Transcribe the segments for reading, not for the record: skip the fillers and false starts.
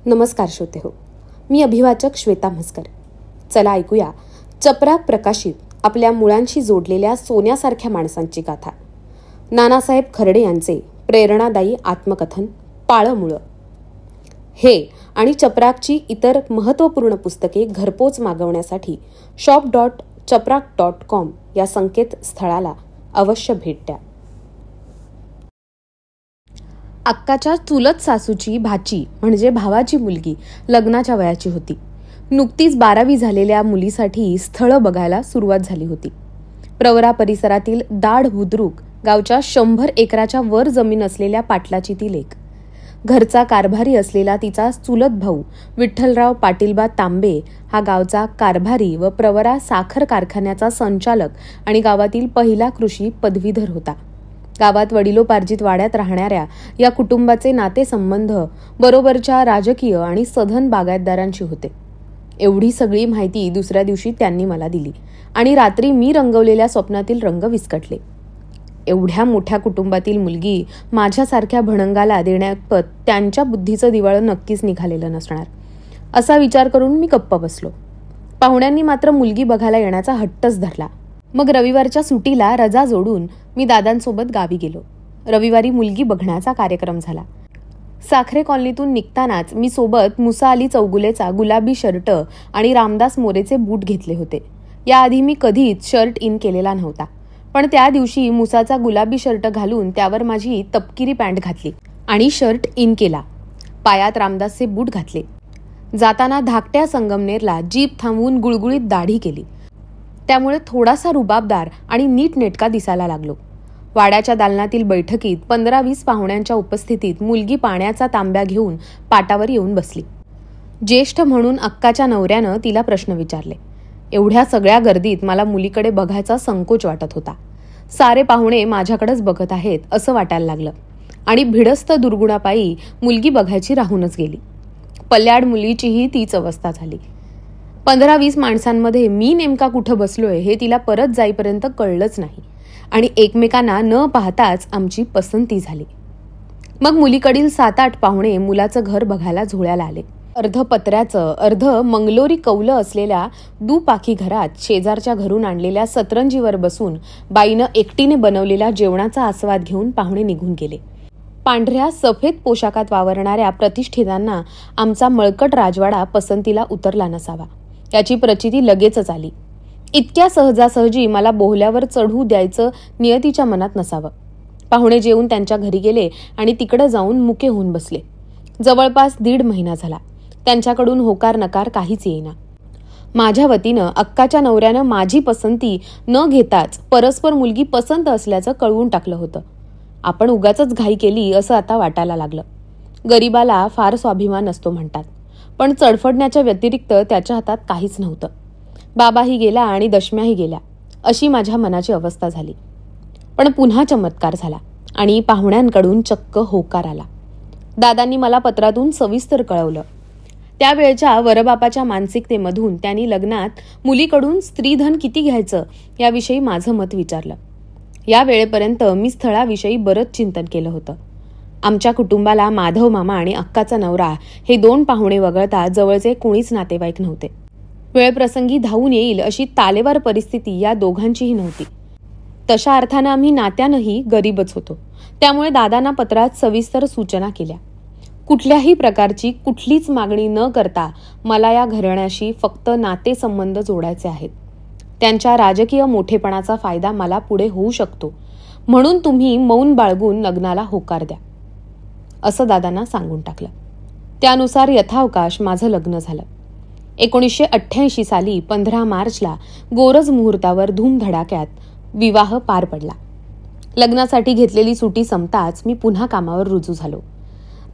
नमस्कार श्रोते हो, मी अभिवाचक श्वेता म्हसकर. चला ऐकूया चपराक प्रकाशित आपल्या मुळांशी जोडलेल्या सोन्यासारख्या माणसांची गाथा. नानासाहेब खर्डे यांचे प्रेरणादायी आत्मकथन पाळं मुळं. हे आणि चपराकची इतर महत्त्वपूर्ण पुस्तके घरपोच मागवण्यासाठी shop.chaprak.com या संकेतस्थळाला अवश्य भेट द्या. अक्काच्या चुलत सासूची भाची म्हणजे भावाची मुलगी लग्नाच्या वयाची होती. नुकतीच 12वी झालेल्या मुलीसाठी स्थळं बघायला सुरुवात झाली होती. प्रवरा परिसरातील दाढ बुद्रुक गावच्या 100 एकराच्या वर जमीन असलेल्या पाटलाची ती लेक. घरचा कारभारी असलेला तिचा चुलत भाऊ विठ्ठलराव पाटीलबा तांबे हा गावचा कारभारी व प्रवरा साखर कारखान्याचा संचालक आणि गावातील पहिला कृषी पदवीधर होता. गावात वडिलोपार्जित वाड्यात राहणाऱ्या या कुटुंबाचे नातेसंबंध बरोबरच्या राजकीय आणि सधन बागायतदारांशी होते. एवढी सगळी माहिती दुसऱ्या दिवशी त्यांनी मला दिली आणि रात्री मी रंगवलेल्या स्वप्नातील रंग विस्कटले. एवढ्या मोठ्या कुटुंबातील मुलगी माझ्यासारख्या भणंगाला देण्यापत त्यांच्या बुद्धीचं दिवाळं नक्कीच निघालेलं नसणार असा विचार करून मी गप्प बसलो. पाहुण्यांनी मात्र मुलगी बघायला येण्याचा हट्टच धरला. मग रविवारच्या सुटीला रजा जोडून मी दादांसोबत गावी गेलो. रविवारी मुलगी बघण्याचा कार्यक्रम झाला. साखरे कॉलनीतून निघतानाच मी सोबत मुसा अली चौगुलेचा गुलाबी शर्ट आणि रामदास मोरेचे बूट घेतले होते. याआधी मी कधीच शर्ट इन केलेला नव्हता, पण त्या दिवशी मुसाचा गुलाबी शर्ट घालून त्यावर माझी तपकिरी पॅन्ट घातली आणि शर्ट इन केला. पायात रामदासचे बूट घातले. जाताना धाकट्या संगमनेरला जीप थांबवून गुळगुळीत दाढी केली. त्यामुळे थोडासा रुबाबदार आणि नीटनेटका दिसायला लागलो. वाड्याच्या दालनातील बैठकीत 15-20 पाहुण्यांच्या उपस्थितीत मुलगी पाण्याचा तांब्या घेऊन पाटावर येऊन बसली. ज्येष्ठ म्हणून अक्काच्या नवऱ्यानं तिला प्रश्न विचारले. एवढ्या सगळ्या गर्दीत मला मुलीकडे बघायचा संकोच वाटत होता. सारे पाहुणे माझ्याकडेच बघत आहेत असं वाटायला लागलं आणि भिडस्त दुर्गुणापायी मुलगी बघायची राहूनच गेली. पल्ल्याड मुलीचीही तीच अवस्था झाली. 15-20 माणसांमध्ये मी नेमका कुठं बसलोय हे तिला परत जाईपर्यंत कळलंच नाही आणि एकमेकांना न पाहताच आमची पसंती झाली. मग मुलीकडील 7-8 पाहुणे मुलाचं घर बघायला झोळ्याला आले. अर्ध पत्र्याचं अर्ध मंगलोरी कौलं असलेल्या दुपाखी घरात शेजारच्या घरून आणलेल्या सतरंजीवर बसून बाईनं एकटीने बनवलेल्या जेवणाचा आस्वाद घेऊन पाहुणे निघून गेले. पांढऱ्या सफेद पोशाखात वावरणाऱ्या प्रतिष्ठितांना आमचा मळकट राजवाडा पसंतीला उतरला नसावा याची प्रचिती लगेचच आली. इतक्या सहजासहजी मला बोहल्यावर चढू द्यायचं नियतीच्या मनात नसावं. पाहुणे जेवून त्यांच्या घरी गेले आणि तिकडे जाऊन मुके होऊन बसले. जवळपास 1.5 महिना झाला. त्यांच्याकडून होकार नकार काहीच येईना. माझ्या वतीनं अक्काच्या नवऱ्यानं माझी पसंती न घेताच परस्पर मुलगी पसंत असल्याचं कळवून टाकलं होतं. आपण उगाचच घाई केली असं आता वाटायला लागलं. गरीबाला फार स्वाभिमान असतो म्हणतात, पण चडफडण्याच्या व्यतिरिक्त त्याच्या हातात काहीच नव्हतं. बाबाही गेला आणि दशम्याही गेल्या अशी माझ्या मनाची अवस्था झाली. पण पुन्हा चमत्कार झाला आणि पाहुण्यांकडून चक्क होकार आला. दादांनी मला पत्रातून सविस्तर कळवलं. त्यावेळच्या वरबापाच्या मानसिकतेमधून त्यांनी लग्नात मुलीकडून स्त्रीधन किती घ्यायचं याविषयी माझं मत विचारलं. या वेळेपर्यंत मी स्थळाविषयी बरंच चिंतन केलं होतं. आमच्या कुटुंबाला माधव मामा आणि अक्काचा नवरा हे 2 पाहुणे वगळता जवळचे कोणीच नातेवाईक नव्हते. वेळप्रसंगी धावून येईल अशी तालेवार परिस्थिती या दोघांचीही नव्हती. तशा अर्थानं आम्ही नात्यानंही गरीबच होतो. त्यामुळे दादांना पत्रात सविस्तर सूचना केल्या. कुठल्याही प्रकारची कुठलीच मागणी न करता मला या घराण्याशी फक्त नातेसंबंध जोडायचे आहेत. त्यांच्या राजकीय मोठेपणाचा फायदा मला पुढे होऊ शकतो, म्हणून तुम्ही मौन बाळगून लग्नाला होकार द्या असं दादांना सांगून टाकलं. त्यानुसार यथावकाश माझं लग्न झालं. 1988 साली 15 मार्चला गोरज मुहूर्तावर धूमधडाक्यात विवाह पार पडला. लग्नासाठी घेतलेली सुटी संपताच मी पुन्हा कामावर रुजू झालो.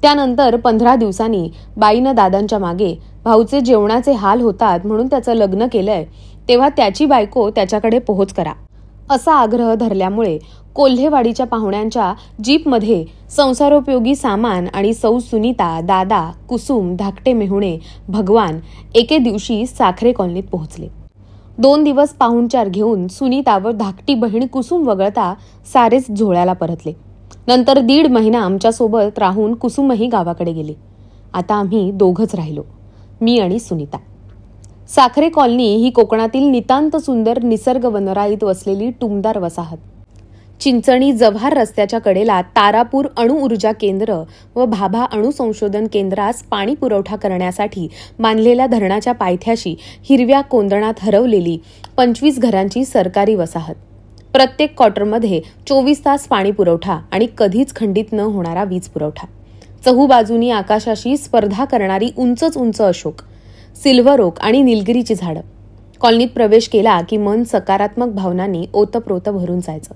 त्यानंतर 15 दिवसांनी बाईनं दादांच्या मागे भाऊचे जेवणाचे हाल होतात म्हणून त्याचं लग्न केलंय तेव्हा त्याची बायको त्याच्याकडे पोहोच करा असा आग्रह धरल्यामुळे कोल्हेवाडीच्या पाहुण्यांच्या जीपमध्ये संसारोपयोगी सामान आणि सौ सुनीता, दादा, कुसुम, धाकटे मेहुणे, भगवान एके दिवशी साखरे कॉलनीत पोहोचले. 2 दिवस पाहुणचार घेऊन सुनीता व धाकटी बहीण कुसुम वगळता सारेच झोळ्याला परतले. नंतर 1.5 महिना आमच्यासोबत राहून कुसुमही गावाकडे गेली. आता आम्ही दोघंच राहिलो, मी आणि सुनीता. साखरे कॉलनी ही कोकणातील नितांत सुंदर निसर्ग वनराईत वसलेली टुमदार वसाहत. चिंचणी जव्हार रस्त्याच्या कडेला तारापूर अणुऊर्जा केंद्र व भाभा अणु संशोधन केंद्रास पाणी पुरवठा करण्यासाठी बांधलेल्या धरणाच्या पायथ्याशी हिरव्या कोंदणात हरवलेली 25 घरांची सरकारी वसाहत. प्रत्येक क्वार्टरमध्ये 24 तास पाणी पुरवठा आणि कधीच खंडित न होणारा वीज पुरवठा. चहूबाजूनी आकाशाशी स्पर्धा करणारी उंचच उंच अशोक, सिल्व्हर ओक आणि निलगिरीची झाडं. कॉलनीत प्रवेश केला की मन सकारात्मक भावनांनी ओतप्रोत भरून जायचं.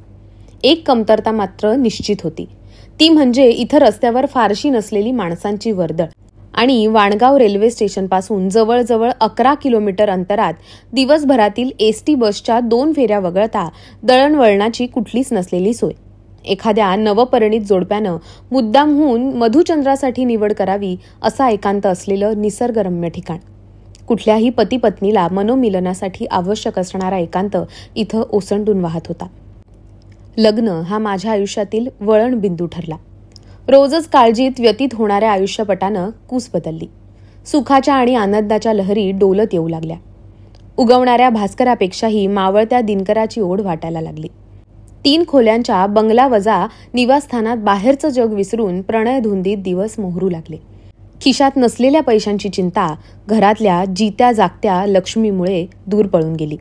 एक कमतरता मात्र निश्चित होती, ती म्हणजे इथं रस्त्यावर फारशी नसलेली माणसांची वर्दळ आणि वाणगाव रेल्वे स्टेशनपासून जवळजवळ 11 किलोमीटर अंतरात दिवसभरातील एसटी बसच्या 2 फेऱ्या वगळता दळणवळणाची कुठलीच नसलेली सोय. एखाद्या नवपरिणित जोडप्यानं मुद्दामहून मधुचंद्रासाठी निवड करावी असा एकांत असलेलं निसर्गरम्य ठिकाण. कुठल्याही पती पत्नीला मनोमिलनासाठी आवश्यक असणारा एकांत इथं ओसंडून वाहत होता. लग्न हा माझ्या आयुष्यातील वळण बिंदू ठरला. रोजच काळजीत व्यतीत होणाऱ्या आयुष्यपटानं कूस बदलली. सुखाच्या आणि आनंदाच्या लहरी डोलत येऊ लागल्या. उगवणाऱ्या भास्करापेक्षाही मावळत्या दिनकराची ओढ वाटायला लागली. 3 खोल्यांच्या बंगलावजा निवासस्थानात बाहेरचं जग विसरून प्रणयधुंदीत दिवस मोहरू लागले. खिशात नसलेल्या पैशांची चिंता घरातल्या जित्या जागत्या लक्ष्मीमुळे दूर पळून गेली.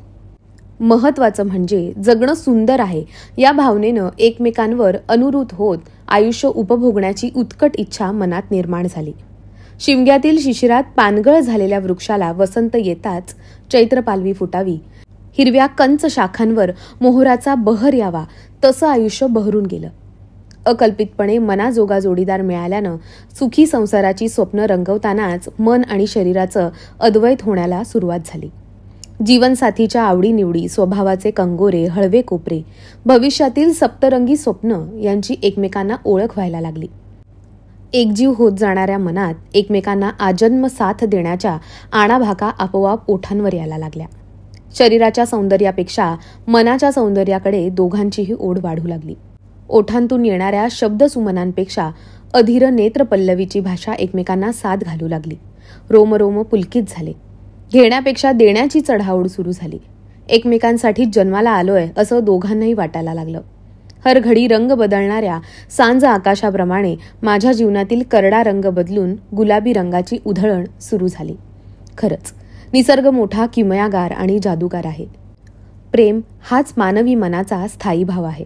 महत्वाचं म्हणजे जगणं सुंदर आहे या भावनेनं एकमेकांवर अनुरूत होत आयुष्य उपभोगण्याची उत्कट इच्छा मनात निर्माण झाली. शिमग्यातील शिशिरात पानगळ झालेल्या वृक्षाला वसंत येताच चैत्रपालवी फुटावी, हिरव्या कंच शाखांवर मोहराचा बहर यावा, तसं आयुष्य बहरून गेलं. अकल्पितपणे मनाजोगा जोडीदार मिळाल्यानं सुखी संसाराची स्वप्न रंगवतानाच मन आणि शरीराचं अद्वैत होण्याला सुरुवात झाली. जीवनसाथीच्या आवडीनिवडी, स्वभावाचे कंगोरे, हळवे कोपरे, भविष्यातील सप्तरंगी स्वप्न यांची एकमेकांना ओळख व्हायला लागली. एकजीव होत जाणाऱ्या मनात एकमेकांना आजन्म साथ देण्याच्या आणाभाका आपोआप ओठांवर यायला लागल्या. शरीराच्या सौंदर्यापेक्षा मनाच्या सौंदर्याकडे दोघांचीही ओढ वाढू लागली. ओठांतून येणाऱ्या शब्दसुमनांपेक्षा अधीर नेत्रपल्लवीची भाषा एकमेकांना साथ घालू लागली. रोमरोम पुलकित झाले. घेण्यापेक्षा देण्याची चढाओढ सुरू झाली. एकमेकांसाठी जन्माला आलोय असं दोघांनाही वाटायला लागलं. हर घडी रंग बदलणाऱ्या सांज आकाशाप्रमाणे माझ्या जीवनातील करडा रंग बदलून गुलाबी रंगाची उधळण सुरू झाली. खरंच निसर्ग मोठा किमयागार आणि जादूगार आहे. प्रेम हाच मानवी मनाचा स्थायी भाव आहे.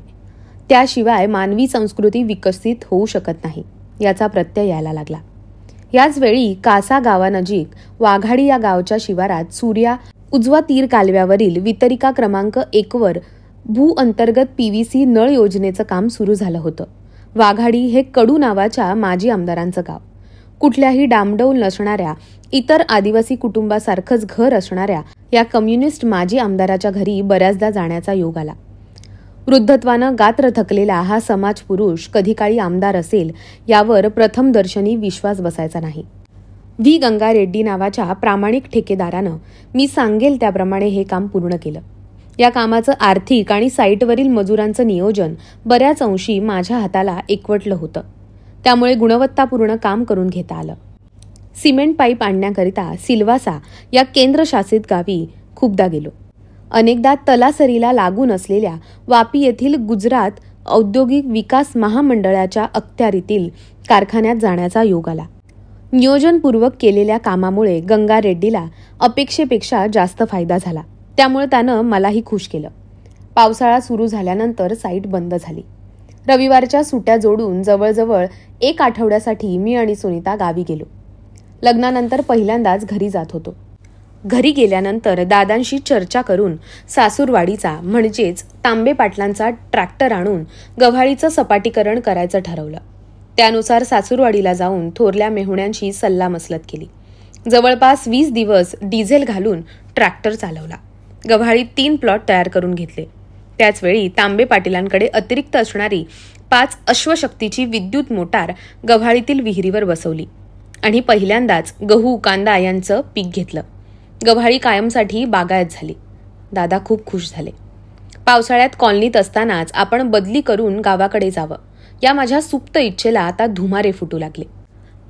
त्याशिवाय मानवी संस्कृती विकसित होऊ शकत नाही याचा प्रत्यय यायला लागला. याच वेळी कासा गावानजीक वाघाडी या गावच्या शिवारात सूर्या उजवा तीर कालव्यावरील वितरिका क्रमांक 1 वर भूअंतर्गत PVC नळ योजनेचं काम सुरू झालं होतं. वाघाडी हे कडू नावाच्या माजी आमदारांचं गाव. कुठल्याही डामडौल नसणाऱ्या इतर आदिवासी कुटुंबासारखंच घर असणाऱ्या या कम्युनिस्ट माजी आमदाराच्या घरी बऱ्याचदा जाण्याचा योग आला. वृद्धत्वानं गात्र थकलेला हा समाज पुरुष कधी काळी आमदार असेल यावर प्रथम दर्शनी विश्वास बसायचा नाही. व्ही गंगा रेड्डी नावाच्या प्रामाणिक ठेकेदारानं मी सांगेल त्याप्रमाणे हे काम पूर्ण केलं. या कामाचं आर्थिक आणि साईटवरील मजुरांचं नियोजन बऱ्याच अंशी माझ्या हाताला एकवटलं होतं. त्यामुळे गुणवत्तापूर्ण काम करून घेता आलं. सिमेंट पाईप आणण्याकरिता सिल्वासा या केंद्रशासित गावी खूपदा गेलो. अनेकदा तलासरीला लागून असलेल्या वापी येथील गुजरात औद्योगिक विकास महामंडळाच्या अखत्यारीतील कारखान्यात जाण्याचा योग आला. नियोजनपूर्वक केलेल्या कामामुळे गंगा रेड्डीला अपेक्षेपेक्षा जास्त फायदा झाला. त्यामुळे त्यानं मलाही खुश केलं. पावसाळा सुरू झाल्यानंतर साईट बंद झाली. रविवारच्या सुट्ट्या जोडून जवळजवळ 1 आठवड्यासाठी मी आणि सुनीता गावी गेलो. लग्नानंतर पहिल्यांदाच घरी जात होतो. घरी गेल्यानंतर दादांशी चर्चा करून सासूरवाडीचा म्हणजेच तांबे पाटलांचा ट्रॅक्टर आणून गव्हाळीचं सपाटीकरण करायचं ठरवलं. त्यानुसार सासूरवाडीला जाऊन थोरल्या मेहुण्यांशी सल्लामसलत केली. जवळपास 20 दिवस डिझेल घालून ट्रॅक्टर चालवला. गव्हाळीत 3 प्लॉट तयार करून घेतले. त्याचवेळी तांबे पाटीलांकडे अतिरिक्त असणारी 5 अश्वशक्तीची विद्युत मोटार गव्हाळीतील विहिरीवर बसवली आणि पहिल्यांदाच गहू कांदा यांचं पीक घेतलं. गव्हाळी कायमसाठी बागायत झाली. दादा खूप खुश झाले. पावसाळ्यात कॉलनीत असतानाच आपण बदली करून गावाकडे जावं या माझ्या सुप्त इच्छेला आता धुमारे फुटू लागले.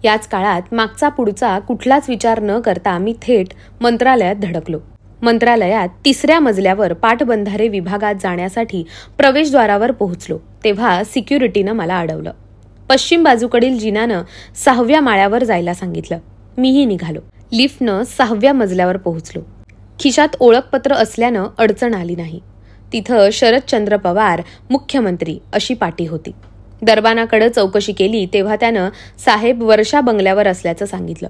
याच काळात मागचा पुढचा कुठलाच विचार न करता मी थेट मंत्रालयात धडकलो. मंत्रालयात 3ऱ्या मजल्यावर पाटबंधारे विभागात जाण्यासाठी प्रवेशद्वारावर पोहोचलो तेव्हा सिक्युरिटीनं मला अडवलं. पश्चिम बाजूकडील जिन्यानं 6व्या माळ्यावर जायला सांगितलं. मीही निघालो. लिफ्टनं 6व्या मजल्यावर पोहोचलो. खिशात ओळखपत्र असल्यानं अडचण आली नाही. तिथं शरदचंद्र पवार मुख्यमंत्री अशी पाटी होती. दरबानाकडे चौकशी केली तेव्हा त्यानं साहेब वर्षा बंगल्यावर असल्याचं सांगितलं.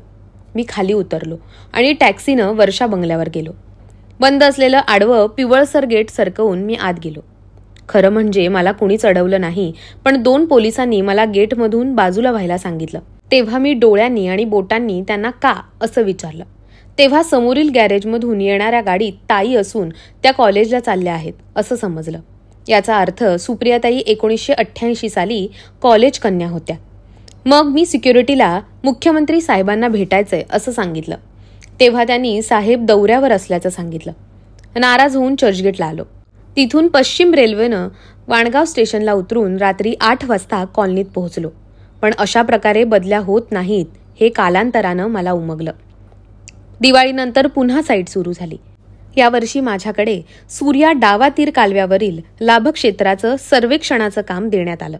मी खाली उतरलो आणि टॅक्सीनं वर्षा बंगल्यावर गेलो. बंद असलेलं आडवं पिवळसर गेट सरकवून मी आत गेलो. खरं म्हणजे मला कुणीच अडवलं नाही, पण 2 पोलिसांनी मला गेटमधून बाजूला व्हायला सांगितलं. तेव्हा मी डोळ्यांनी आणि बोटांनी त्यांना का असं विचारलं. तेव्हा समोरील गॅरेजमधून येणाऱ्या गाडीत ताई असून त्या कॉलेजला चालल्या आहेत असं समजलं. याचा अर्थ सुप्रियाताई 1988 साली कॉलेज कन्या होत्या. मग मी सिक्युरिटीला मुख्यमंत्री साहेबांना भेटायचंय असं सांगितलं. तेव्हा त्यांनी साहेब दौऱ्यावर असल्याचं सांगितलं. नाराज होऊन चर्चगेटला आलो. तिथून पश्चिम रेल्वेनं वाणगाव स्टेशनला उतरून रात्री 8 वाजता कॉलनीत पोहोचलो. पण अशा प्रकारे बदल्या होत नाहीत हे कालांतरानं मला उमगलं. दिवाळीनंतर पुन्हा साईट सुरू झाली. यावर्षी माझ्याकडे सूर्या डावा तीर कालव्यावरील लाभक्षेत्राचं सर्वेक्षणाचं काम देण्यात आलं.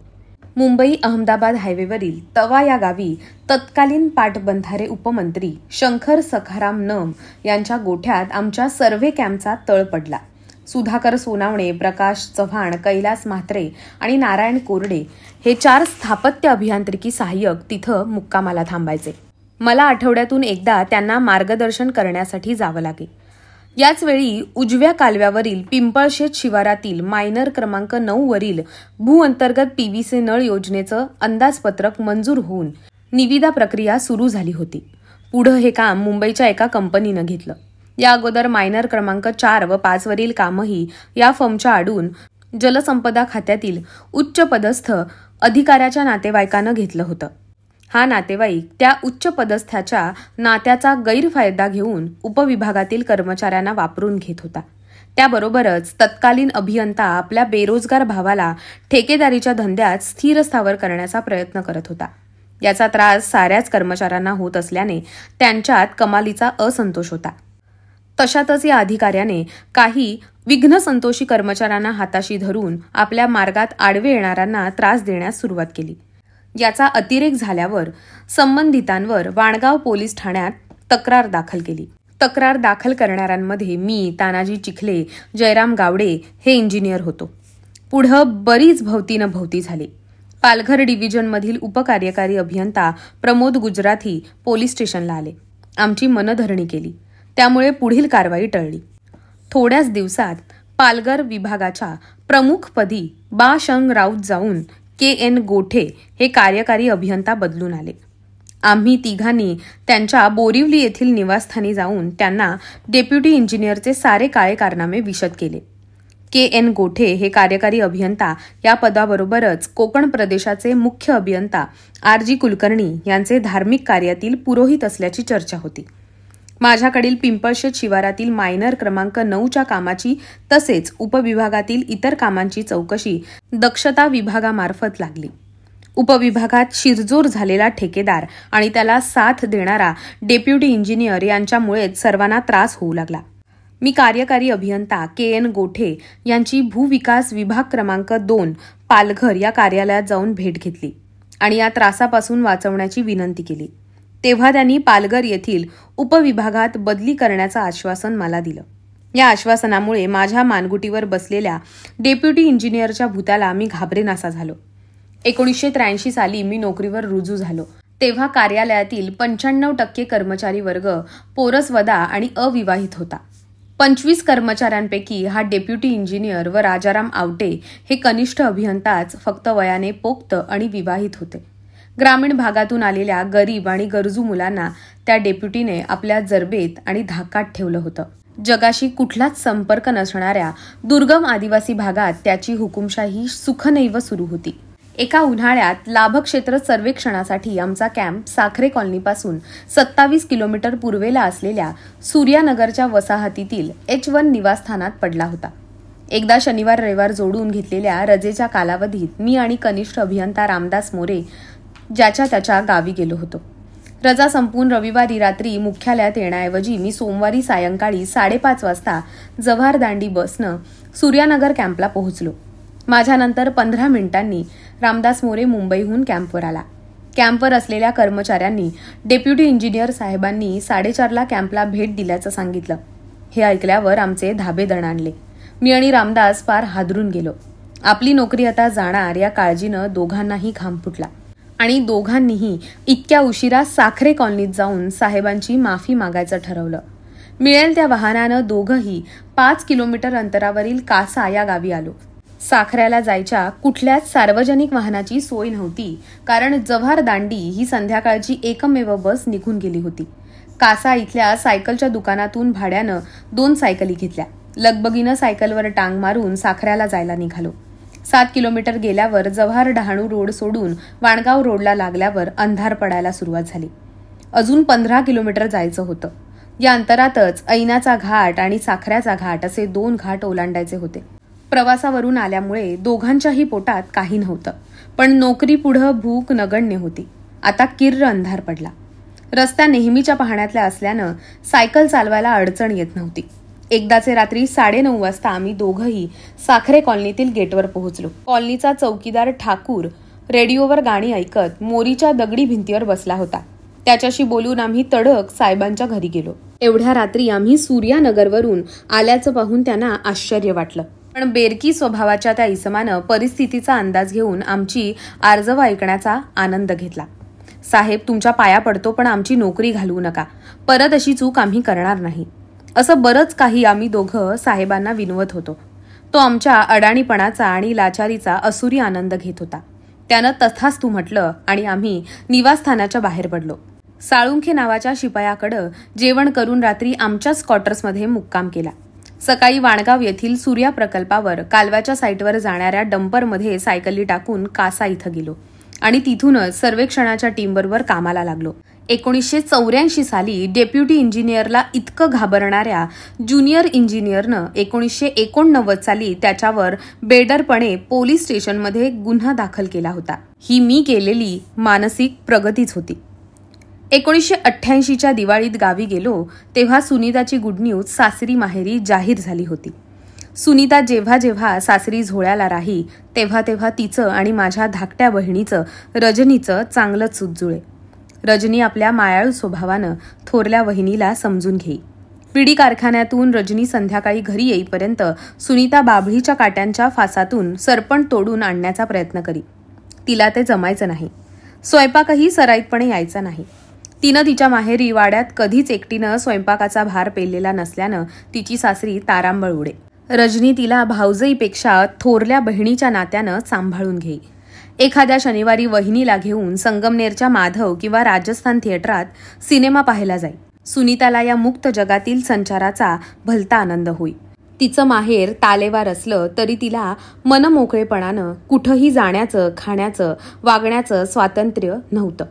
मुंबई अहमदाबाद हायवेवरील तवा या गावी तत्कालीन पाटबंधारे उपमंत्री शंकर सखाराम नम यांच्या गोठ्यात आमच्या सर्व्हे कॅम्पचा तळ पडला. सुधाकर सोनावणे, प्रकाश चव्हाण, कैलास म्हात्रे आणि नारायण कोरडे हे 4 स्थापत्य अभियांत्रिकी सहाय्यक तिथं मुक्कामाला थांबायचे. मला आठवड्यातून एकदा त्यांना मार्गदर्शन करण्यासाठी जावं लागे. याच वेळी उजव्या कालव्यावरील पिंपळशेत शिवारातील मायनर क्रमांक 9 वरील भूअंतर्गत पीव्हीसी नळ योजनेचं अंदाजपत्रक मंजूर होऊन निविदा प्रक्रिया सुरू झाली होती. पुढं हे काम मुंबईच्या एका कंपनीनं घेतलं. या अगोदर मायनर क्रमांक 4 व 5 वरील कामही या फर्मच्या आडून जलसंपदा खात्यातील उच्च पदस्थ अधिकाऱ्याच्या नातेवाईकानं घेतलं होतं. हा नातेवाईक त्या उच्च पदस्थाच्या नात्याचा गैरफायदा घेऊन उपविभागातील कर्मचाऱ्यांना वापरून घेत होता. त्याबरोबरच तत्कालीन अभियंता आपल्या बेरोजगार भावाला ठेकेदारीच्या धंद्यात स्थिर स्थावर करण्याचा प्रयत्न करत होता. याचा त्रास साऱ्याच कर्मचाऱ्यांना होत असल्याने त्यांच्यात कमालीचा असंतोष होता. तशातच या अधिकाऱ्याने काही विघ्नसंतोषी कर्मचाऱ्यांना हाताशी धरून आपल्या मार्गात आडवे येणाऱ्यांना त्रास देण्यास सुरुवात केली. याचा अतिरेक झाल्यावर संबंधितांवर वाणगाव पोलीस ठाण्यात तक्रार दाखल केली. तक्रार दाखल करणाऱ्यांमध्ये मी, तानाजी चिखले, जयराम गावडे हे इंजिनियर होतो. पुढं बरीच भवती झाली. पालघर डिव्हिजनमधील उपकार्यकारी अभियंता प्रमोद गुजराथी पोलीस स्टेशनला आले. आमची मनधरणी केली. त्यामुळे पुढील कारवाई टळली. थोड्याच दिवसात पालघर विभागाच्या प्रमुखपदी बा.शं. राऊत जाऊन के.एन. गोठे हे कार्यकारी अभियंता बदलून आले. आम्ही तिघांनी त्यांच्या बोरिवली येथील निवासस्थानी जाऊन त्यांना डेप्युटी इंजिनियरचे सारे काळे कारनामे विशद केले. के.एन. गोठे हे कार्यकारी अभियंता या पदाबरोबरच कोकण प्रदेशाचे मुख्य अभियंता आर.जी. कुलकर्णी यांचे धार्मिक कार्यातील पुरोहित असल्याची चर्चा होती. माझ्याकडील पिंपळशेत शिवारातील मायनर क्रमांक 9च्या कामाची तसेच उपविभागातील इतर कामांची चौकशी दक्षता विभागामार्फत लागली. उपविभागात शिरजोर झालेला ठेकेदार आणि त्याला साथ देणारा डेप्युटी इंजिनियर यांच्यामुळेच सर्वांना त्रास होऊ लागला. मी कार्यकारी अभियंता के.एन. गोठे यांची भूविकास विभाग क्रमांक 2 पालघर या कार्यालयात जाऊन भेट घेतली आणि या त्रासापासून वाचवण्याची विनंती केली. तेव्हा त्यांनी पालघर येथील उपविभागात बदली करण्याचं आश्वासन मला दिलं. या आश्वासनामुळे माझ्या मानगुटीवर बसलेल्या डेप्युटी इंजिनियरच्या भूताला मी घाबरेनासा झालो. 1983 साली मी नोकरीवर रुजू झालो. तेव्हा कार्यालयातील 95% कर्मचारी वर्ग पोरसवदा आणि अविवाहित होता. 25 कर्मचाऱ्यांपैकी हा डेप्युटी इंजिनियर व राजाराम आवटे हे कनिष्ठ अभियंताच फक्त वयाने पोक्त आणि विवाहित होते. ग्रामीण भागातून आलेल्या गरीब आणि गरजू मुलांना त्या डेप्युटीने आपल्या जरबेत आणि धाकात ठेवलं होतं. जगाशी कुठलाच संपर्क नसणाऱ्या दुर्गम आदिवासी भागात त्याची हुकुमशाही सुखनैव सुरू होती. एका उन्हाळ्यात लाभक्षेत्र सर्वेक्षणासाठी आमचा कॅम्प साखरे कॉलनीपासून 27 किलोमीटर पूर्वेला असलेल्या सूर्यानगरच्या वसाहतीतील H1 निवासस्थानात पडला होता. एकदा शनिवार रविवार जोडून घेतलेल्या रजेच्या कालावधीत मी आणि कनिष्ठ अभियंता रामदास मोरे ज्याच्या त्याच्या गावी गेलो होतो. रजा संपून रविवारी रात्री मुख्यालयात येण्याऐवजी मी सोमवारी सायंकाळी 5:30 वाजता जव्हार दांडी बसनं सूर्यानगर कॅम्पला पोहोचलो. माझ्यानंतर 15 मिनिटांनी रामदास मोरे मुंबईहून कॅम्पवर आला. कॅम्पवर असलेल्या कर्मचाऱ्यांनी डेप्युटी इंजिनियर साहेबांनी 4:30ला कॅम्पला भेट दिल्याचं सांगितलं. हे ऐकल्यावर आमचे धाबे दणाणले. मी आणि रामदास फार हादरून गेलो. आपली नोकरी आता जाणार या काळजीनं दोघांनाही घाम फुटला आणि दोघांनीही इतक्या उशिरा साखरे कॉलनीत जाऊन साहेबांची माफी मागायचं ठरवलं. मिळेल त्या वाहनानं दोघंही 5 किलोमीटर अंतरावरील कासा या गावी आलो. साखऱ्याला जायच्या कुठल्याच सार्वजनिक वाहनाची सोय नव्हती, कारण जव्हार दांडी ही संध्याकाळची एकमेव बस निघून गेली होती. कासा इथल्या सायकलच्या दुकानातून भाड्यानं 2 सायकली घेतल्या. लगबगीनं सायकलवर टांग मारून साखऱ्याला जायला निघालो. 7 किलोमीटर गेल्यावर जव्हार डहाणू रोड सोडून वाणगाव रोडला लागल्यावर अंधार पडायला सुरुवात झाली. अजून 15 किलोमीटर जायचं होतं. या अंतरातच ऐनाचा घाट आणि साखऱ्याचा घाट असे 2 घाट ओलांडायचे होते. प्रवासावरून आल्यामुळे दोघांच्याही पोटात काही नव्हतं, पण नोकरी पुढं भूक नगण्य होती. आता किर्र अंधार पडला. रस्त्या नेहमीच्या पाहण्यातल्या असल्यानं सायकल चालवायला अडचण येत नव्हती. एकदाचे रात्री 9:30 वाजता आम्ही दोघंही साखरे कॉलनीतील गेटवर पोहोचलो. कॉलनीचा चौकीदार ठाकूर रेडिओवर गाणी ऐकत मोरीच्या दगडी भिंतीवर बसला होता. त्याच्याशी बोलून आम्ही तडक साहेबांच्या घरी गेलो. एवढ्या रात्री आम्ही सूर्यानगरवरून आल्याचं पाहून त्यांना आश्चर्य वाटलं, पण बेरकी स्वभावाच्या त्या इसमानं परिस्थितीचा अंदाज घेऊन आमची आर्जव ऐकण्याचा आनंद घेतला. साहेब, तुमच्या पाया पडतो, पण आमची नोकरी घालवू नका. परत अशी चूक आम्ही करणार नाही. असं बरंच काही आम्ही दोघं साहेबांना विनवत होतो. तो आमच्या अडाणीपणाचा आणि लाचारीचा असुरी आनंद घेत होता. त्यानं तथास्तु म्हटलं आणि आम्ही निवासस्थानाच्या बाहेर पडलो. साळुंखे नावाच्या शिपायाकडं जेवण करून रात्री आमच्याच क्वार्टर्समध्ये मुक्काम केला. सकाळी वाणगाव येथील सूर्या प्रकल्पावर कालव्याच्या साईटवर जाणाऱ्या डंपरमध्ये सायकली टाकून कासा इथं गेलो आणि तिथूनच सर्वेक्षणाच्या टीमबरोबर कामाला लागलो. 1984 साली डेप्युटी इंजिनियरला इतकं घाबरणाऱ्या ज्युनियर इंजिनियरनं 1989 साली त्याच्यावर बेडरपणे पोलीस स्टेशनमध्ये गुन्हा दाखल केला होता. ही मी केलेली मानसिक प्रगतीच होती. 1988च्या दिवाळीत गावी गेलो तेव्हा सुनीताची गुड न्यूज सासरी माहेरी जाहीर झाली होती. सुनीता जेव्हा जेव्हा सासरी झोळ्याला राही तेव्हा तेव्हा तिचं आणि माझ्या धाकट्या बहिणीचं रजनीचं चांगलंच सुटजुळे. रजनी आपल्या मायाळू स्वभावानं थोरल्या वहिनीला समजून घेई. पिढी कारखान्यातून रजनी संध्याकाळी घरी येईपर्यंत सुनीता बाभळीच्या काट्यांच्या फासातून सरपण तोडून आणण्याचा प्रयत्न करी. तिला ते जमायचं नाही. स्वयंपाकही सराईतपणे यायचा नाही. तिनं तिच्या माहेरी वाड्यात कधीच एकटीनं स्वयंपाकाचा भार पेललेला नसल्यानं तिची सासरी तारांबळ उडे. रजनी तिला भावजईपेक्षा थोरल्या बहिणीच्या नात्यानं सांभाळून घेई. एखाद्या शनिवारी वहिनीला घेऊन संगमनेरच्या माधव किंवा राजस्थान थिएटरात सिनेमा पाहायला जाई. सुनीताला या मुक्त जगातील संचाराचा भलता आनंद होई. तिचं माहेर तालेवार असलं तरी तिला मनमोकळेपणानं कुठंही जाण्याचं, खाण्याचं, वागण्याचं स्वातंत्र्य नव्हतं.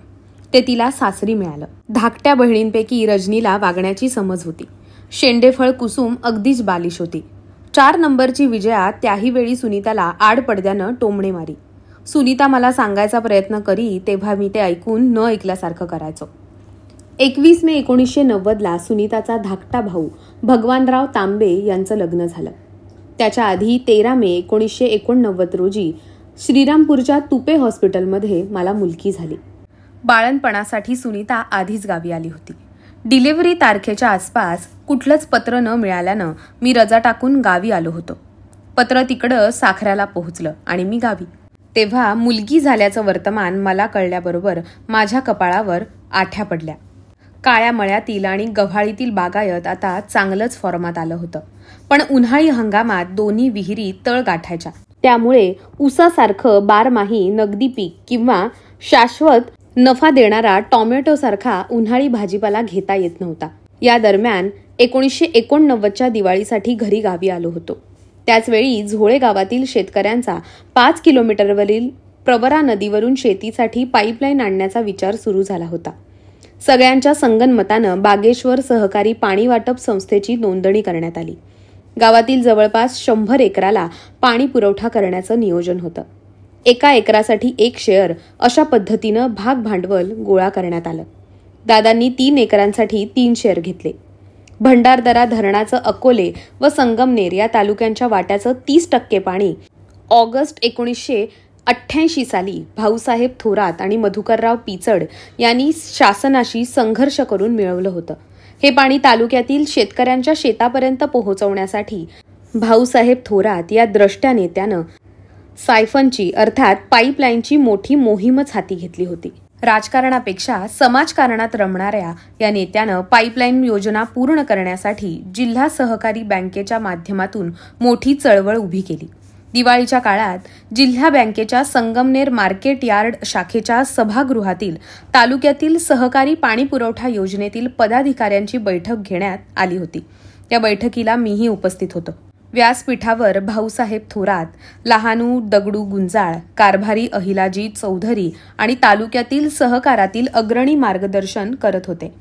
ते तिला सासरी मिळालं. धाकट्या बहिणींपैकी रजनीला वागण्याची समज होती. शेंडेफळ कुसुम अगदीच बालिश होती. 4 नंबरची विजया त्याही वेळी सुनीताला आडपडद्यानं टोमणे मारी. सुनीता मला सांगायचा प्रयत्न करी तेव्हा मी ते ऐकून न ऐकल्यासारखं करायचो. 21 मे 1990ला सुनीताचा धाकटा भाऊ भगवानराव तांबे यांचं लग्न झालं. त्याच्या आधी 13 मे 1989 रोजी श्रीरामपूरच्या तुपे हॉस्पिटलमध्ये मला मुलगी झाली. बाळणपणासाठी सुनीता आधीच गावी आली होती. डिलिव्हरी तारखेच्या आसपास कुठलंच पत्र न मिळाल्यानं मी रजा टाकून गावी आलो होतो. पत्र तिकडं साखऱ्याला पोहोचलं आणि मी गावी. तेव्हा मुलगी झाल्याचं वर्तमान मला कळल्याबरोबर माझ्या कपाळावर आठ्या पडल्या. काळ्या मळ्यातील आणि गव्हाळीतील बागायत आता चांगलंच फॉर्मात आलं होतं. पण उन्हाळी हंगामात दोन्ही विहिरी तळ गाठायच्या. त्यामुळे ऊसासारखं बारमाही नगदी पीक किंवा शाश्वत नफा देणारा टॉमॅटोसारखा उन्हाळी भाजीपाला घेता येत नव्हता. या दरम्यान 1989च्या दिवाळीसाठी घरी गावी आलो होतो. त्याचवेळी झोळे गावातील शेतकऱ्यांचा 5 किलोमीटरवरील प्रवरा नदीवरून शेतीसाठी पाईपलाईन आणण्याचा विचार सुरू झाला होता. सगळ्यांच्या संगनमतानं बागेश्वर सहकारी पाणी वाटप संस्थेची नोंदणी करण्यात आली. गावातील जवळपास 100 एकराला पाणी पुरवठा करण्याचं नियोजन होतं. एका एकरासाठी 1 शेअर अशा पद्धतीनं भाग भांडवल गोळा करण्यात आलं. दादांनी 3 एकरांसाठी 3 शेअर घेतले. भंडारदरा धरणाचं अकोले व संगमनेर या तालुक्यांच्या वाट्याचं 30% पाणी ऑगस्ट 1988 साली भाऊसाहेब थोरात आणि मधुकरराव पिचड यांनी शासनाशी संघर्ष करून मिळवलं होतं. हे पाणी तालुक्यातील शेतकऱ्यांच्या शेतापर्यंत पोहोचवण्यासाठी भाऊसाहेब थोरात या द्रष्ट्या नेत्यानं सायफनची अर्थात पाईपलाईनची मोठी मोहीमच हाती घेतली होती. राजकारणापेक्षा समाजकारणात रमणाऱ्या या नेत्यानं पाईपलाईन योजना पूर्ण करण्यासाठी जिल्हा सहकारी बँकेच्या माध्यमातून मोठी चळवळ उभी केली. दिवाळीच्या काळात जिल्हा बँकेच्या संगमनेर मार्केट यार्ड शाखेच्या सभागृहातील तालुक्यातील सहकारी पाणी पुरवठा योजनेतील पदाधिकाऱ्यांची बैठक घेण्यात आली होती. त्या बैठकीला मीही उपस्थित होतो. व्यासपीठावर भाऊसाहेब थोरात, लहानू दगडू गुंजाळ, कारभारी अहिलाजी चौधरी आणि तालुक्यातील सहकारातील अग्रणी मार्गदर्शन करत होते.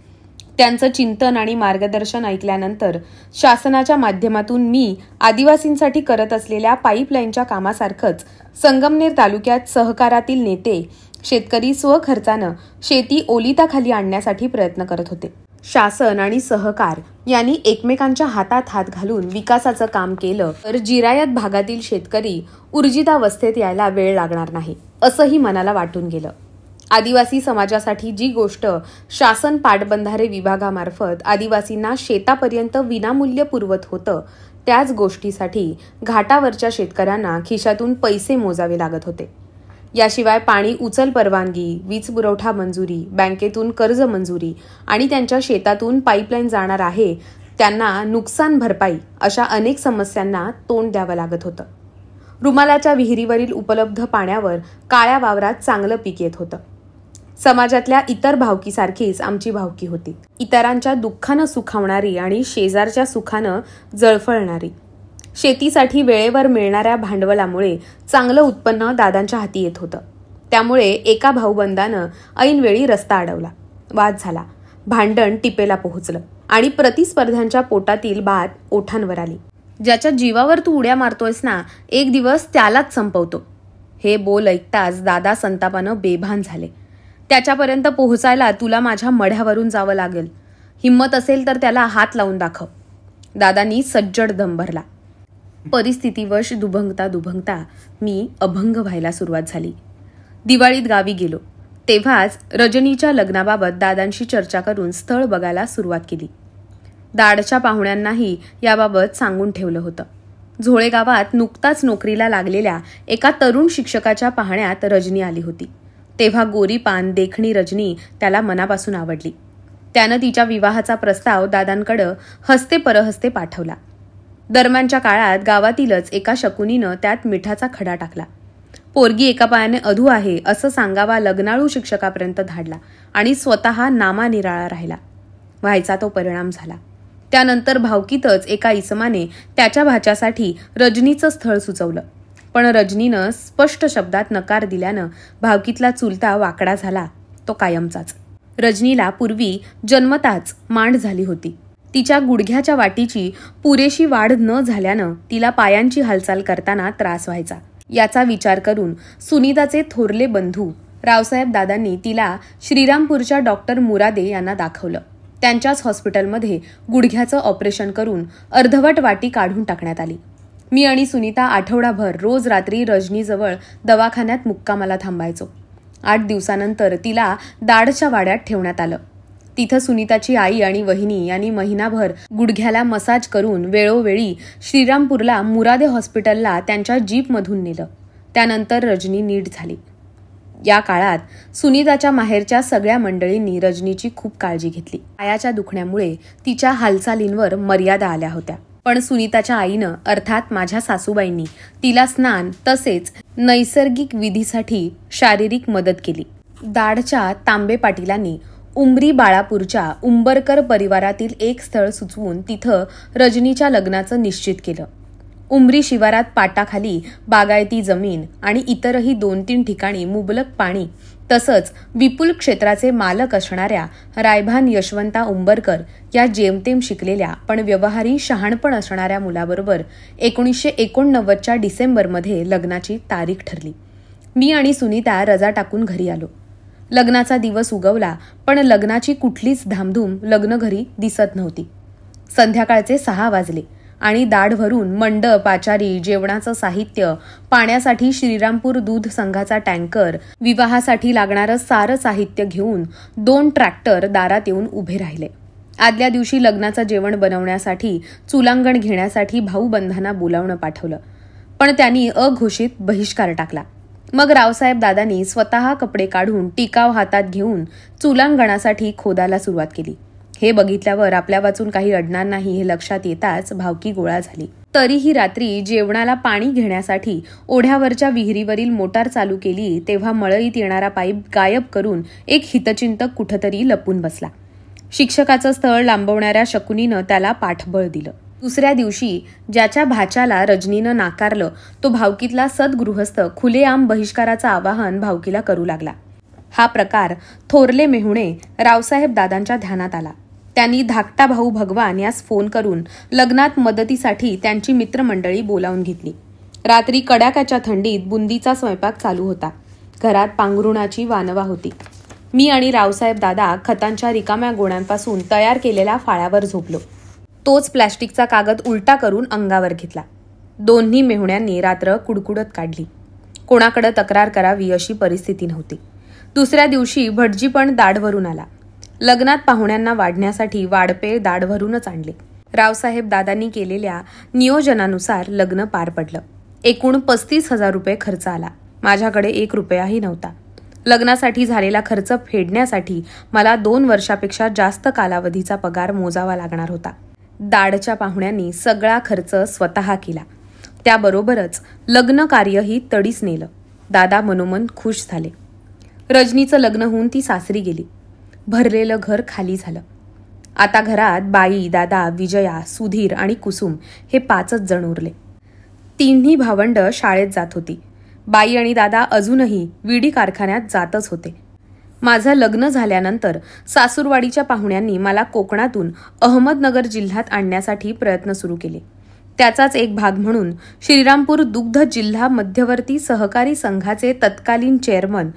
त्यांचं चिंतन आणि मार्गदर्शन ऐकल्यानंतर शासनाच्या माध्यमातून मी आदिवासींसाठी करत असलेल्या पाईपलाईनच्या कामासारखंच संगमनेर तालुक्यात सहकारातील नेते शेतकरी स्वखर्चानं शेती ओलिताखाली आणण्यासाठी प्रयत्न करत होते. शासन आणि सहकार यांनी एकमेकांच्या हातात हात घालून विकासाचं काम केलं तर जिरायत भागातील शेतकरी ऊर्जितावस्थेत यायला वेळ लागणार नाही, असंही मनाला वाटून गेलं. आदिवासी समाजासाठी जी गोष्ट शासन पाटबंधारे विभागामार्फत आदिवासींना शेतापर्यंत विनामूल्य पुरवत होतं, त्याच गोष्टीसाठी घाटावरच्या शेतकऱ्यांना खिशातून पैसे मोजावे लागत होते. याशिवाय पाणी उचल परवानगी, वीज पुरवठा मंजुरी, बँकेतून कर्ज मंजुरी आणि त्यांच्या शेतातून पाईपलाईन जाणार आहे त्यांना नुकसान भरपाई अशा अनेक समस्यांना तोंड द्यावं लागत होतं. रुमालाच्या विहिरीवरील उपलब्ध पाण्यावर काळ्या वावरात चांगलं पीक येत होतं. समाजातल्या इतर भावकीसारखीच आमची भावकी होती. इतरांच्या दुःखानं सुखावणारी आणि शेजारच्या सुखानं जळफळणारी. शेतीसाठी वेळेवर मिळणाऱ्या भांडवलामुळे चांगलं उत्पन्न दादांच्या हाती येत होतं. त्यामुळे एका भाऊबंदानं ऐनवेळी रस्ता अडवला. वाद झाला, भांडण टिपेला पोहोचलं आणि प्रतिस्पर्ध्यांच्या पोटातील बात ओठांवर आली. ज्याच्या जीवावर तू उड्या मारतोयस ना, एक दिवस त्यालाच संपवतो. हे बोल ऐकताच दादा संतापानं बेभान झाले. त्याच्यापर्यंत पोहोचायला तुला माझ्या मढ्यावरून जावं लागेल. हिम्मत असेल तर त्याला हात लावून दाखव. दादांनी सज्जड दम भरला. परिस्थितीवश दुभंगता मी अभंग व्हायला सुरुवात झाली. दिवाळीत गावी गेलो तेव्हाच रजनीच्या लग्नाबाबत दादांशी चर्चा करून स्थळ बघायला सुरुवात केली. दाडच्या पाहुण्यांनाही याबाबत सांगून ठेवलं होतं. झोळे गावात नुकताच नोकरीला लागलेल्या एका तरुण शिक्षकाच्या पाहण्यात रजनी आली होती. तेव्हा गोरीपान देखणी रजनी त्याला मनापासून आवडली. त्यानं तिच्या विवाहाचा प्रस्ताव दादांकडं हस्ते परहस्ते पाठवला. दरम्यानच्या काळात गावातीलच एका शकुनीनं त्यात मिठाचा खडा टाकला. पोरगी एका पायाने अधू आहे असं सांगावा लग्नाळू शिक्षकापर्यंत धाडला आणि स्वतः नामानिराळा राहिला. व्हायचा तो परिणाम झाला. त्यानंतर भावकीतच एका इसमाने त्याच्या भाच्यासाठी रजनीचं स्थळ सुचवलं. पण रजनीनं स्पष्ट शब्दात नकार दिल्यानं भावकीतला चुलता वाकडा झाला तो कायमचाच. रजनीला पूर्वी जन्मताच मांड झाली होती. तिच्या गुडघ्याच्या वाटीची पुरेशी वाढ न झाल्यानं तिला पायांची हालचाल करताना त्रास व्हायचा. याचा विचार करून सुनीताचे थोरले बंधू रावसाहेब दादांनी तिला श्रीरामपूरच्या डॉक्टर मुरादे यांना दाखवलं. त्यांच्याच हॉस्पिटलमध्ये गुडघ्याचं ऑपरेशन करून अर्धवट वाटी काढून टाकण्यात आली. मी आणि सुनीता आठवडाभर रोज रात्री रजनीजवळ दवाखान्यात मुक्कामाला थांबायचो. 8 दिवसानंतर तिला दाडच्या वाड्यात ठेवण्यात आलं. तिथं सुनीताची आई आणि वहिनी यांनी महिनाभर गुडघ्याला मसाज करून वेळोवेळी श्रीरामपूरला मुरादे हॉस्पिटलला त्यांच्या जीपमधून नेलं. त्यानंतर रजनी नीट झाली. या काळात सुनीताच्या माहेरच्या सगळ्या मंडळींनी रजनीची खूप काळजी घेतली. पायाच्या दुखण्यामुळे तिच्या हालचालींवर मर्यादा आल्या होत्या. पण सुनीताच्या आईनं अर्थात माझ्या सासूबाईंनी तिला स्नान तसेच नैसर्गिक विधीसाठी शारीरिक मदत केली. दाडच्या तांबे पाटीलांनी उमरी बाळापूरच्या उंबरकर परिवारातील एक स्थळ सुचवून तिथं रजनीच्या लग्नाचं निश्चित केलं. उमरी शिवारात पाटाखाली बागायती जमीन आणि इतरही 2-3 ठिकाणी मुबलक पाणी तसंच विपुल क्षेत्राचे मालक असणाऱ्या रायभान यशवंता उंबरकर या जेमतेम शिकलेल्या पण व्यवहारी शहाणपण असणाऱ्या मुलाबरोबर 1989च्या डिसेंबरमध्ये लग्नाची तारीख ठरली. मी आणि सुनीता रजा टाकून घरी आलो. लग्नाचा दिवस उगवला, पण लग्नाची कुठलीच धामधूम लग्नघरी दिसत नव्हती. संध्याकाळचे 6 वाजले आणि दाढ भरून मंडप, आचारी, जेवणाचं साहित्य, पाण्यासाठी श्रीरामपूर दूध संघाचा टँकर, विवाहासाठी लागणारं सारं साहित्य घेऊन 2 ट्रॅक्टर दारात येऊन उभे राहिले. आदल्या दिवशी लग्नाचं जेवण बनवण्यासाठी चुलांगण घेण्यासाठी भाऊबंधांना बोलावणं पाठवलं, पण त्यांनी अघोषित बहिष्कार टाकला. मग रावसाहेब दादांनी स्वतः कपडे काढून टिकाव हातात घेऊन चुलांगणासाठी खोदायला सुरुवात केली. हे बघितल्यावर आपल्या वाचून काही अडणार नाही हे लक्षात येताच भावकी गोळा झाली. तरीही रात्री जेवणाला पाणी घेण्यासाठी ओढ्यावरच्या विहिरीवरील मोटार चालू केली तेव्हा मळईत येणारा पाईप गायब करून एक हितचिंतक कुठंतरी लपून बसला. शिक्षकाचं स्थळ लांबवणाऱ्या शकुनीनं त्याला पाठबळ दिलं. दुसऱ्या दिवशी ज्याच्या भाच्याला रजनीनं नाकारलं तो भावकीतला सद्गृहस्थ खुलेआम बहिष्काराचं आवाहन भावकीला करू लागला. हा प्रकार थोरले मेहुणे रावसाहेब दादांच्या ध्यानात आला. त्यांनी धाकटा भाऊ भगवान यास फोन करून लग्नात मदतीसाठी त्यांची मित्रमंडळी बोलावून घेतली. रात्री कडाक्याच्या थंडीत बुंदीचा स्वयंपाक चालू होता. घरात पांघरुणाची वानवा होती. मी आणि रावसाहेब दादा खतांच्या रिकाम्या गोण्यांपासून तयार केलेल्या फाळ्यावर झोपलो. तोच प्लॅस्टिकचा कागद उलटा करून अंगावर घेतला. दोन्ही मेहुण्यांनी रात्र कुडकुडत काढली. कोणाकडे तक्रार करावी अशी परिस्थिती नव्हती. दुसऱ्या दिवशी भटजी पण दाढवरून आला. लग्नात पाहुण्यांना वाढण्यासाठी वाढपे दाढवरूनच आणले. रावसाहेब दादांनी केलेल्या नियोजनानुसार लग्न पार पडलं. एकूण 35,000 रुपये खर्च आला. माझ्याकडे 1 रुपयाही नव्हता. लग्नासाठी झालेला खर्च फेडण्यासाठी मला 2 वर्षापेक्षा जास्त कालावधीचा पगार मोजावा लागणार होता. दाढच्या पाहुण्यांनी सगळा खर्च स्वतः केला. त्याबरोबरच लग्न कार्यही तडीस नेलं. दादा मनोमन खुश झाले. रजनीचं लग्न होऊन ती सासरी गेली. भरलेलं घर खाली झालं. आता घरात बाई, दादा, विजया, सुधीर आणि कुसुम हे 5च जण उरले. 3ही भावंड शाळेत जात होती. बाई आणि दादा अजूनही विडी कारखान्यात जातच होते. माझं लग्न झाल्यानंतर सासूरवाडीच्या पाहुण्यांनी मला कोकणातून अहमदनगर जिल्ह्यात आणण्यासाठी प्रयत्न सुरू केले. त्याचाच एक भाग म्हणून श्रीरामपूर दुग्ध जिल्हा मध्यवर्ती सहकारी संघाचे तत्कालीन चेअरमन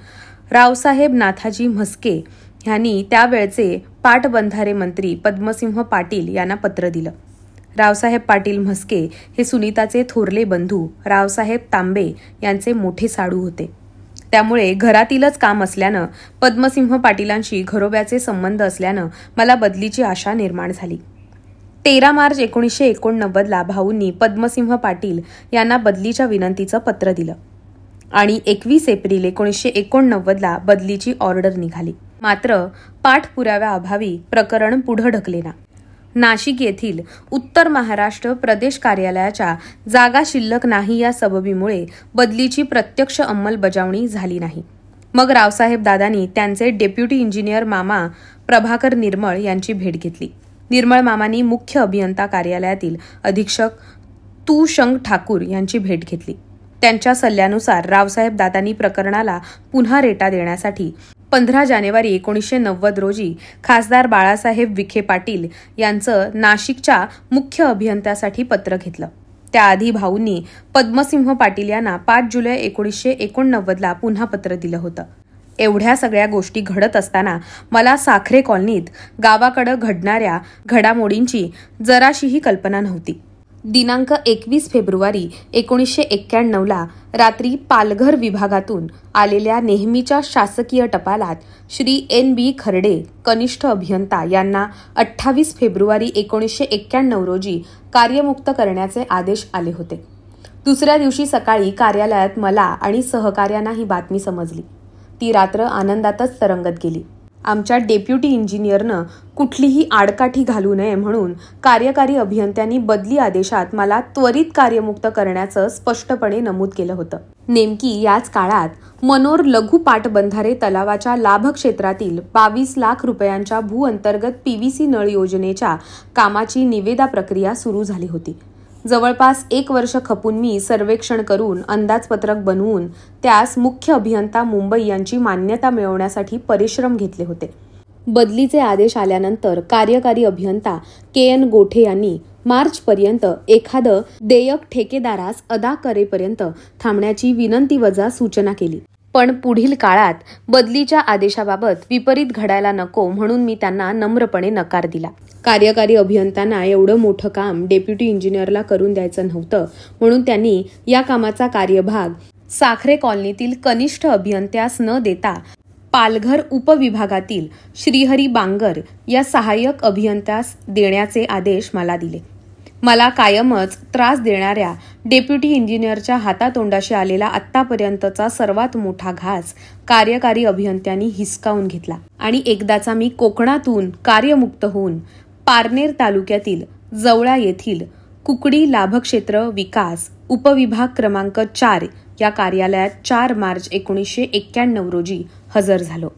रावसाहेब नाथाजी म्हस्के यांनी त्यावेळचे पाटबंधारे मंत्री पद्मसिंह पाटील यांना पत्र दिलं. रावसाहेब पाटील म्हस्के हे सुनीताचे थोरले बंधू रावसाहेब तांबे यांचे मोठे साडू होते. त्यामुळे घरातीलच काम असल्यानं पद्मसिंह पाटीलांशी घरोब्याचे संबंध असल्यानं मला बदलीची आशा निर्माण झाली. 13 मार्च 1989ला भाऊंनी पद्मसिंह पाटील यांना बदलीच्या विनंतीचं पत्र दिलं आणि 21 एप्रिल 1989ला बदलीची ऑर्डर निघाली. मात्र पाठपुराव्याअभावी प्रकरण पुढे ढकलेना. नाशिक येथील उत्तर महाराष्ट्र प्रदेश कार्यालयाच्या जागा शिल्लक नाही या सबबीमुळे बदलीची प्रत्यक्ष अंमलबजावणी झाली नाही. मग रावसाहेब दादांनी त्यांचे डेप्युटी इंजिनियर मामा प्रभाकर निर्मळ यांची भेट घेतली. निर्मळ मामांनी मुख्य अभियंता कार्यालयातील अधीक्षक तुशंग ठाकूर यांची भेट घेतली. त्यांच्या सल्ल्यानुसार रावसाहेब दादांनी प्रकरणाला पुन्हा रेटा देण्यासाठी 15 जानेवारी 1990 रोजी खासदार बाळासाहेब विखे पाटील यांचं नाशिकच्या मुख्य अभियंत्यासाठी पत्र घेतलं. त्याआधी भाऊंनी पद्मसिंह पाटील यांना 5 जुलै 1989ला पुन्हा पत्र दिलं होतं. एवढ्या सगळ्या गोष्टी घडत असताना मला साखरे कॉलनीत गावाकडे घडणाऱ्या घडामोडींची जराशीही कल्पना नव्हती. दिनांक 21 फेब्रुवारी 1991ला रात्री पालघर विभागातून आलेल्या नेहमीच्या शासकीय टपालात श्री NB खर्डे कनिष्ठ अभियंता यांना 28 फेब्रुवारी 1991 रोजी कार्यमुक्त करण्याचे आदेश आले होते. दुसऱ्या दिवशी सकाळी कार्यालयात मला आणि सहकार्यांना ही बातमी समजली. ती रात्र आनंदातच तरंगत गेली. आमच्या डेप्युटी इंजिनियरनं कुठलीही आडकाठी घालू नये म्हणून कार्यकारी अभियंत्यांनी बदली आदेशात मला त्वरित कार्यमुक्त करण्याचं स्पष्टपणे नमूद केलं होतं. नेमकी याच काळात मनोर लघु पाटबंधारे तलावाच्या लाभक्षेत्रातील 22 लाख रुपयांच्या भूअंतर्गत PVC नळ योजनेच्या कामाची निविदा प्रक्रिया सुरू झाली होती. जवळपास 1 वर्ष खपून मी सर्वेक्षण करून अंदाजपत्रक बनवून त्यास मुख्य अभियंता मुंबई यांची मान्यता मिळवण्यासाठी परिश्रम घेतले होते. बदलीचे आदेश आल्यानंतर कार्यकारी अभियंता KN गोठे यांनी मार्चपर्यंत एखादं देयक ठेकेदारास अदा करेपर्यंत थांबण्याची विनंतीवजा सूचना केली. पण पुढील काळात बदलीच्या आदेशाबाबत विपरीत घडायला नको म्हणून मी त्यांना नम्रपणे नकार दिला. कार्यकारी अभियंत्यांना एवढं मोठं काम डेप्युटी इंजिनियरला करून द्यायचं नव्हतं, म्हणून त्यांनी या कामाचा कार्यभाग साखरे कॉलनीतील कनिष्ठ अभियंत्यास न देता पालघर उपविभागातील श्रीहरी बांगर या सहाय्यक अभियंत्यास देण्याचे आदेश मला दिले. मला कायमच त्रास देणाऱ्या डेप्युटी इंजिनियरच्या हातातोंडाशी आलेला आत्तापर्यंतचा सर्वात मोठा घास कार्यकारी अभियंत्यांनी हिसकावून घेतला आणि एकदाचा मी कोकणातून कार्यमुक्त होऊन पारनेर तालुक्यातील जवळा येथील कुकडी लाभक्षेत्र विकास उपविभाग क्रमांक 4 या कार्यालयात 4 मार्च 1991 रोजी हजर झालो.